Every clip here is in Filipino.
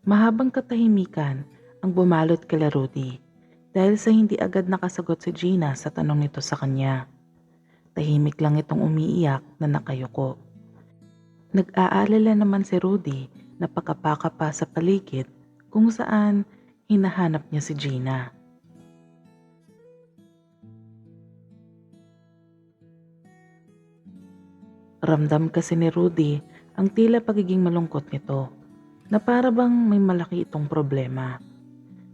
Mahabang katahimikan ang bumalot kila Rudy dahil sa hindi agad nakasagot si Gina sa tanong nito sa kanya. Tahimik lang itong umiiyak na nakayuko. Nag-aalala naman si Rudy na pakapaka pa sa paligid kung saan hinahanap niya si Gina. Ramdam kasi ni Rudy ang tila pagiging malungkot nito na para bang may malaki itong problema.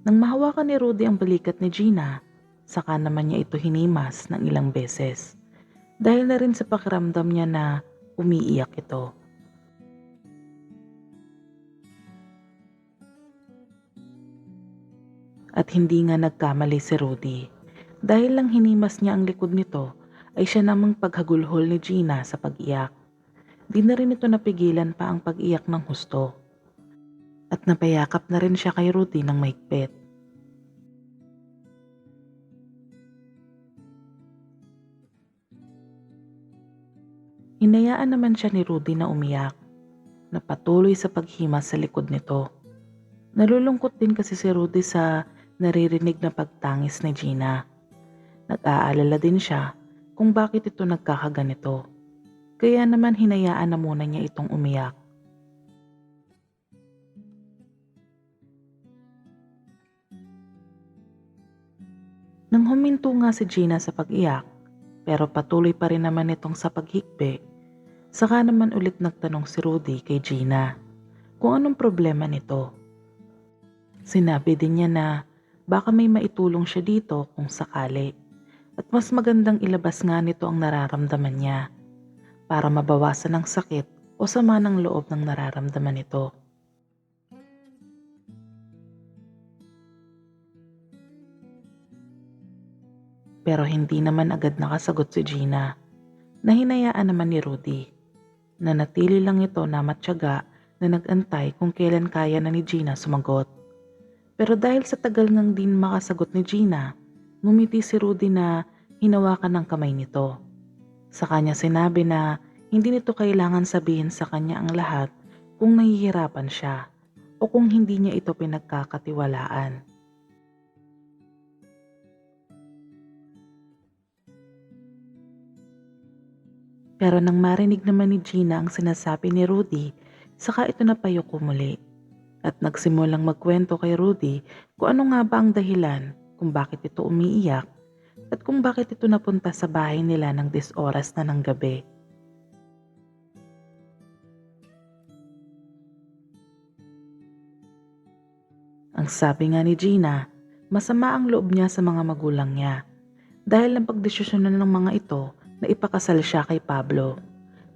Nang mahawakan ni Rudy ang balikat ni Gina, saka naman niya ito hinimas ng ilang beses. Dahil na rin sa pakiramdam niya na umiiyak ito. At hindi nga nagkamali si Rudy. Dahil lang hinimas niya ang likod nito, ay siya namang paghagulhol ni Gina sa pag-iyak. Di na rin ito napigilan pa ang pag-iyak ng husto. At napayakap na rin siya kay Rudy ng mahigpit. Hinayaan naman siya ni Rudy na umiyak, na patuloy sa paghimas sa likod nito. Nalulungkot din kasi si Rudy sa naririnig na pagtangis ni Gina. Nag-aalala din siya kung bakit ito nagkakaganito. Kaya naman hinayaan na muna niya itong umiyak. Nang huminto nga si Gina sa pag-iyak, pero patuloy pa rin naman itong sa paghikbi, saka naman ulit nagtanong si Rudy kay Gina kung anong problema nito. Sinabi din niya na baka may maitulong siya dito kung sakali at mas magandang ilabas nga nito ang nararamdaman niya para mabawasan ang sakit o sama ng loob ng nararamdaman nito. Pero hindi naman agad nakasagot si Gina na hinayaan naman ni Rudy. Nanatili lang ito na matyaga na nag-antay kung kailan kaya na ni Gina sumagot. Pero dahil sa tagal ngang din makasagot ni Gina, ngumiti si Rudy na hinawakan ng kamay nito. Sa kanya sinabi na hindi nito kailangan sabihin sa kanya ang lahat kung nahihirapan siya o kung hindi niya ito pinagkakatiwalaan. Pero nang marinig naman ni Gina ang sinasabi ni Rudy, saka ito napayuko muli at nagsimulang magkwento kay Rudy kung ano nga ba ang dahilan kung bakit ito umiiyak at kung bakit ito napunta sa bahay nila ng 10 oras na ng gabi. Ang sabi nga ni Gina, masama ang loob niya sa mga magulang niya dahil napagdesisyonan ng mga ito na ipakasal siya kay Pablo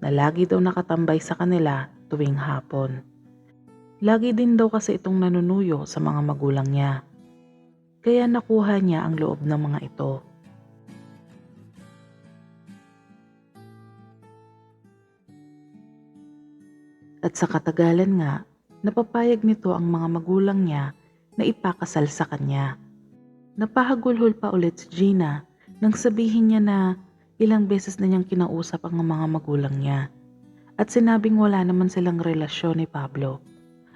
na lagi daw nakatambay sa kanila tuwing hapon. Lagi din daw kasi itong nanunuyo sa mga magulang niya. Kaya nakuha niya ang loob ng mga ito. At sa katagalan nga, napapayag nito ang mga magulang niya na ipakasal sa kanya. Napahagulhol pa ulit si Gina nang sabihin niya na ilang beses na niyang kinausap ang mga magulang niya. At sinabing wala naman silang relasyon ni Pablo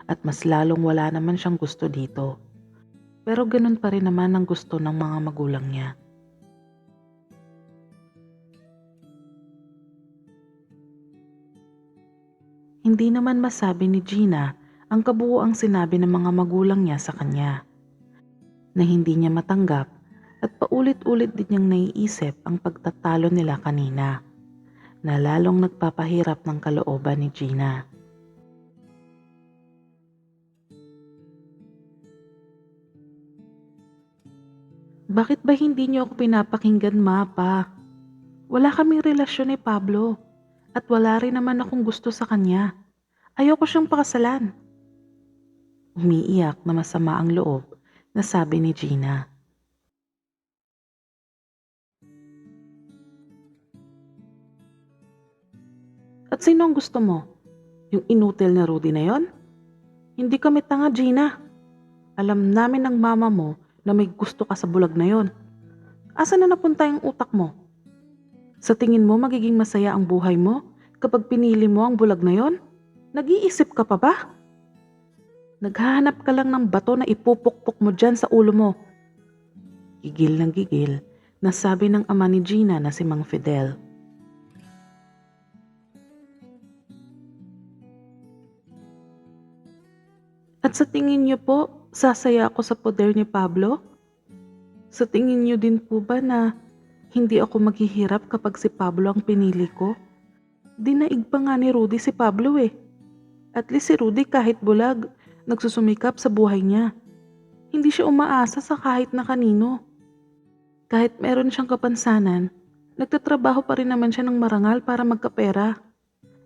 at mas lalong wala naman siyang gusto dito. Pero ganun pa rin naman ang gusto ng mga magulang niya. Hindi naman masabi ni Gina ang kabuuang sinabi ng mga magulang niya sa kanya na hindi niya matanggap at paulit-ulit din niyang naiisip ang pagtatalo nila kanina na lalong nagpapahirap ng kalooban ni Gina. Bakit ba hindi niyo ako pinapakinggan, ma, pa? Wala kaming relasyon ni Pablo at wala rin naman akong gusto sa kanya. Ayoko siyang pakasalan. Umiiyak na masama ang loob na sabi ni Gina. At sino ang gusto mo? Yung inutil na Rudy na yon? Hindi kami tanga, Gina. Alam namin ng mama mo na may gusto ka sa bulag na yon. Asa na napunta yung utak mo? Sa tingin mo magiging masaya ang buhay mo kapag pinili mo ang bulag na yon? Nag-iisip ka pa ba? Naghahanap ka lang ng bato na ipupukpok mo dyan sa ulo mo. Gigil ng gigil na sabi ng ama ni Gina na si Mang Fidel. At sa tingin niyo po, sasaya ako sa poder ni Pablo? Sa tingin niyo din po ba na hindi ako maghihirap kapag si Pablo ang pinili ko? Dinaig pa nga ni Rudy si Pablo eh. At least si Rudy kahit bulag, nagsusumikap sa buhay niya. Hindi siya umaasa sa kahit na kanino. Kahit meron siyang kapansanan, nagtatrabaho pa rin naman siya ng marangal para magkapera.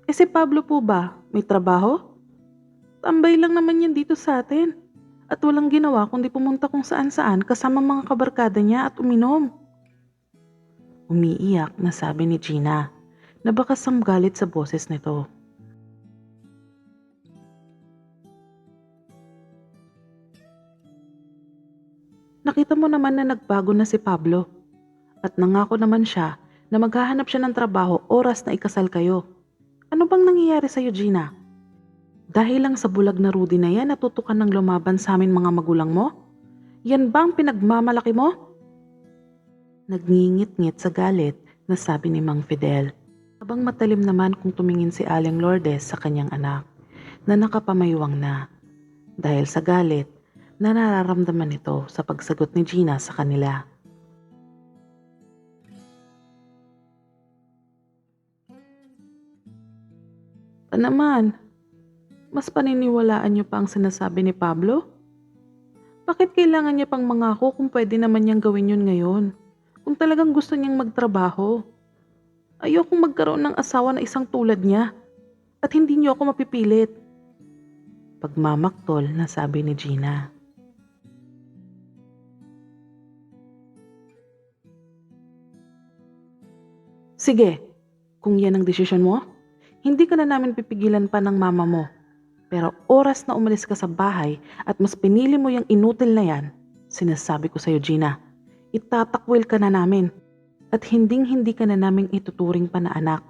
Eh si Pablo po ba, may trabaho? Tambay lang naman yan dito sa atin. At walang ginawa kundi pumunta kung saan-saan kasama mga kabarkada niya at uminom. Umiiyak na sabi ni Gina na bakas galit sa boses nito. Nakita mo naman na nagbago na si Pablo at nangako naman siya na maghahanap siya ng trabaho oras na ikasal kayo. Ano bang nangyayari sa'yo, Gina? Dahil lang sa bulag na Rudy na yan natutukan ng lumaban sa amin mga magulang mo? Yan ba ang pinagmamalaki mo? Nagngingit-ngit sa galit na sabi ni Mang Fidel. Habang matalim naman kung tumingin si Aling Lourdes sa kanyang anak na nakapamaywang na. Dahil sa galit na nararamdaman nito sa pagsagot ni Gina sa kanila. Pa naman, mas paniniwalaan niyo pa ang sinasabi ni Pablo? Bakit kailangan niya pang mangako kung pwede naman niyang gawin yun ngayon? Kung talagang gusto niyang magtrabaho. Ayokong magkaroon ng asawa na isang tulad niya at hindi niyo ako mapipilit. Pagmamaktol na sabi ni Gina. Sige, kung yan ang desisyon mo, hindi ka na namin pipigilan pa ng mama mo. Pero oras na umalis ka sa bahay at mas pinili mo yung inutil na yan, sinasabi ko sa'yo Gina, itatakwil ka na namin at hinding-hindi ka na naming ituturing pa na anak.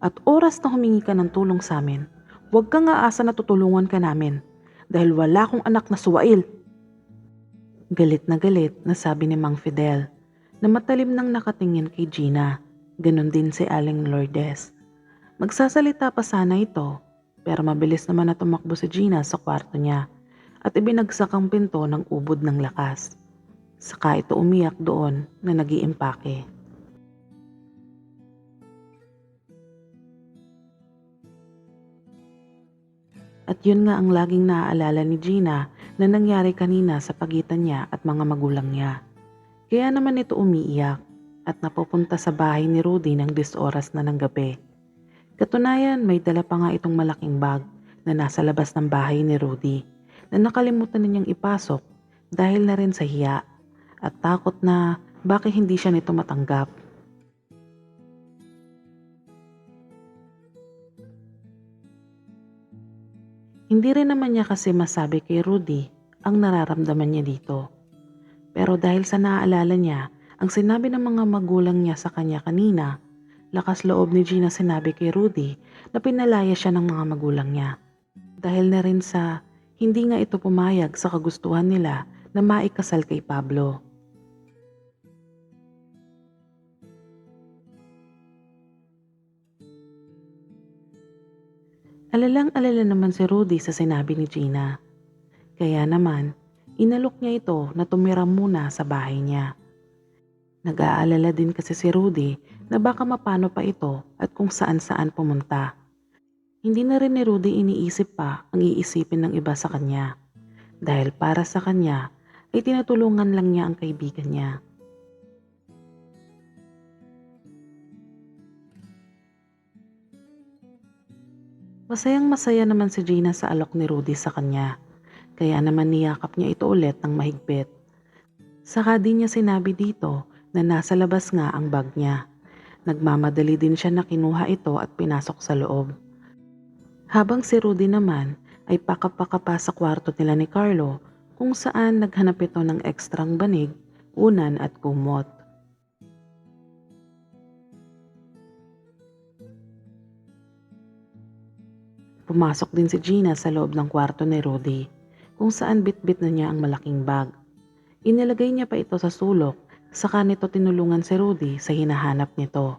At oras na humingi ka ng tulong sa amin, huwag kang aasa na tutulungan ka namin dahil wala akong anak na suwail. Galit na sabi ni Mang Fidel na matalim nang nakatingin kay Gina. Ganon din si Aling Lourdes. Magsasalita pa sana ito pero mabilis naman na tumakbo si Gina sa kwarto niya at ibinagsak ang pinto ng ubod ng lakas. Saka ito umiyak doon na nag-iimpake. At yun nga ang laging naaalala ni Gina na nangyari kanina sa pagitan niya at mga magulang niya. Kaya naman ito umiiyak at napupunta sa bahay ni Rudy ng 10 oras na ng gabi. Katunayan may dala pa nga itong malaking bag na nasa labas ng bahay ni Rudy na nakalimutan na niyang ipasok dahil na rin sa hiya at takot na bakit hindi siya nito matanggap. Hindi rin naman niya kasi masabi kay Rudy ang nararamdaman niya dito. Pero dahil sa naaalala niya ang sinabi ng mga magulang niya sa kanya kanina, lakas loob ni Gina sinabi kay Rudy na pinalaya siya ng mga magulang niya. Dahil na rin sa hindi nga ito pumayag sa kagustuhan nila na maikasal kay Pablo. Alalang-alala naman si Rudy sa sinabi ni Gina. Kaya naman, inalok niya ito na tumira muna sa bahay niya. Nag-aalala din kasi si Rudy na baka mapano pa ito at kung saan-saan pumunta. Hindi na rin ni Rudy iniisip pa ang iisipin ng iba sa kanya. Dahil para sa kanya ay tinutulungan lang niya ang kaibigan niya. Masayang masaya naman si Gina sa alok ni Rudy sa kanya. Kaya naman niyakap niya ito ulit ng mahigpit. Saka din niya sinabi dito na nasa labas nga ang bag niya. Nagmamadali din siya na kinuha ito at pinasok sa loob. Habang si Rudy naman ay pakapakapa sa kwarto nila ni Carlo kung saan naghanap ito ng ekstrang banig, unan at kumot. Pumasok din si Gina sa loob ng kwarto ni Rudy kung saan bitbit na niya ang malaking bag. Inilagay niya pa ito sa sulok, saka nito tinulungan si Rudy sa hinahanap nito.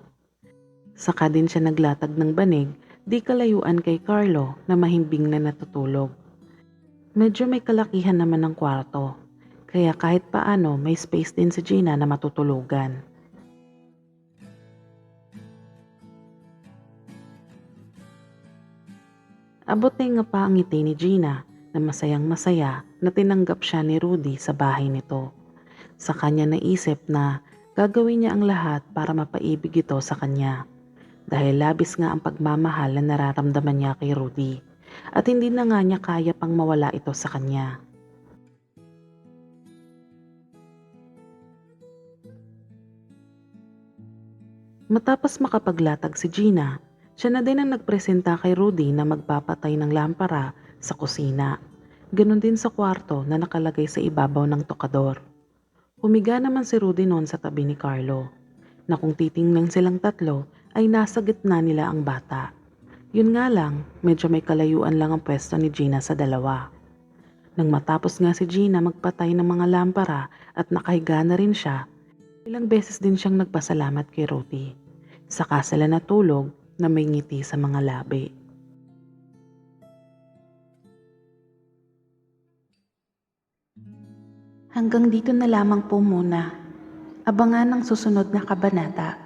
Saka din siya naglatag ng banig, di kalayuan kay Carlo na mahimbing na natutulog. Medyo may kalakihan naman ng kwarto, kaya kahit paano may space din si Gina na matutulugan. Abot na nga pa ang ngiti ni Gina na masayang masaya na tinanggap siya ni Rudy sa bahay nito. Sa kanya naisip na gagawin niya ang lahat para mapaibig ito sa kanya. Dahil labis nga ang pagmamahal na nararamdaman niya kay Rudy at hindi na nga niya kaya pang mawala ito sa kanya. Matapos makapaglatag si Gina, siya na din ang nagpresenta kay Rudy na magpapatay ng lampara sa kusina. Ganon din sa kwarto na nakalagay sa ibabaw ng tokador. Humiga naman si Rudy noon sa tabi ni Carlo, na kung titingnan silang tatlo ay nasa gitna nila ang bata. Yun nga lang, medyo may kalayuan lang ang pwesto ni Gina sa dalawa. Nang matapos nga si Gina magpatay ng mga lampara at nakahiga na rin siya, ilang beses din siyang nagpasalamat kay Rudy. Saka sila natulog na may ngiti sa mga labi. Hanggang dito na lamang po muna. Abangan ang susunod na kabanata.